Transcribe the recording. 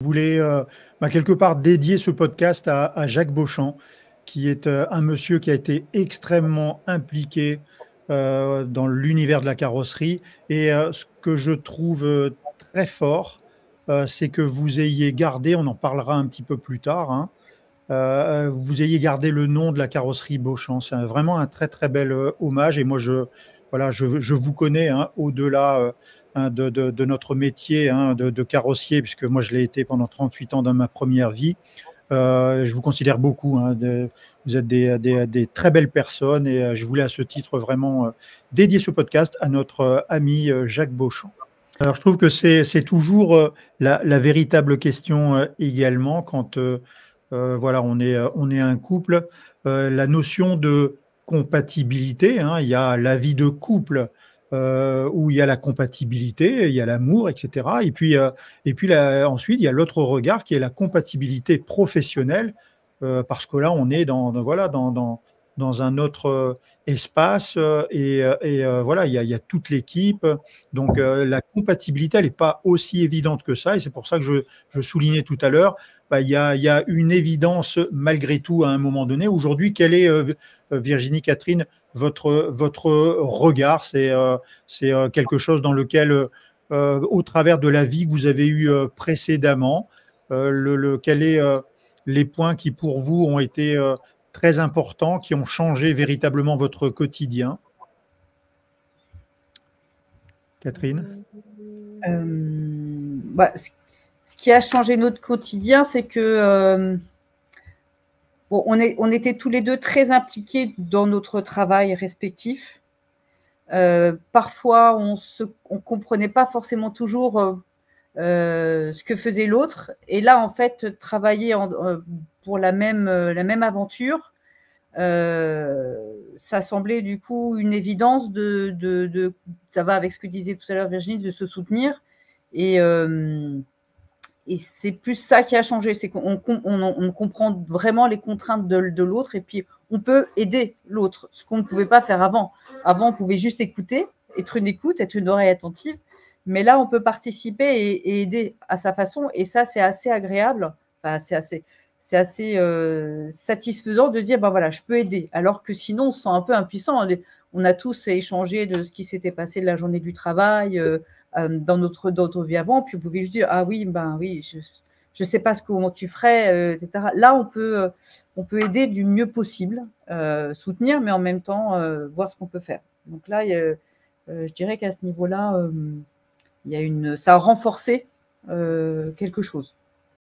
Je voulais quelque part dédier ce podcast à Jacques Beauchamp, qui est un monsieur qui a été extrêmement impliqué dans l'univers de la carrosserie. Et ce que je trouve très fort, c'est que vous ayez gardé, on en parlera un petit peu plus tard, hein, vous ayez gardé le nom de la carrosserie Beauchamp. C'est vraiment un très très bel hommage. Et moi, voilà, je vous connais hein, au-delà hein, de notre métier hein, de carrossier, puisque moi je l'ai été pendant 38 ans dans ma première vie. Je vous considère beaucoup. Hein, vous êtes des très belles personnes et je voulais à ce titre vraiment dédier ce podcast à notre ami Jacques Beauchamp. Alors je trouve que c'est toujours la véritable question également quand voilà, on est un couple. La notion de compatibilité, hein, il y a la vie de couple où il y a la compatibilité, il y a l'amour, etc. Et puis ensuite, il y a l'autre regard qui est la compatibilité professionnelle, parce que là, on est voilà, dans un autre espace voilà, il y a toute l'équipe. Donc, la compatibilité, elle n'est pas aussi évidente que ça. Et c'est pour ça que je soulignais tout à l'heure il y a une évidence malgré tout à un moment donné. Aujourd'hui, quel est, Virginie, Catherine, votre regard? C'est quelque chose dans lequel, au travers de la vie que vous avez eue précédemment, quels sont les points qui pour vous ont été très importants, qui ont changé véritablement votre quotidien? Catherine? Ce qui a changé notre quotidien, c'est que bon, on était tous les deux très impliqués dans notre travail respectif. Parfois, on ne comprenait pas forcément toujours ce que faisait l'autre. Et là, en fait, travailler pour la même aventure, ça semblait du coup une évidence ça va avec ce que disait tout à l'heure Virginie, de se soutenir. Et c'est plus ça qui a changé, c'est qu'on comprend vraiment les contraintes de l'autre et puis on peut aider l'autre, ce qu'on ne pouvait pas faire avant. Avant, on pouvait juste écouter, être une écoute, être une oreille attentive. Mais là, on peut participer et aider à sa façon. Et ça, c'est assez agréable. Enfin, c'est assez satisfaisant de dire, ben voilà, je peux aider. Alors que sinon, on se sent un peu impuissant. On a tous échangé de ce qui s'était passé de la journée du travail, dans notre vie avant, puis vous pouvez juste dire ah oui, ben oui, je sais pas comment tu ferais, etc. Là, on peut aider du mieux possible, soutenir, mais en même temps voir ce qu'on peut faire. Donc là, je dirais qu'à ce niveau-là, ça a renforcé quelque chose.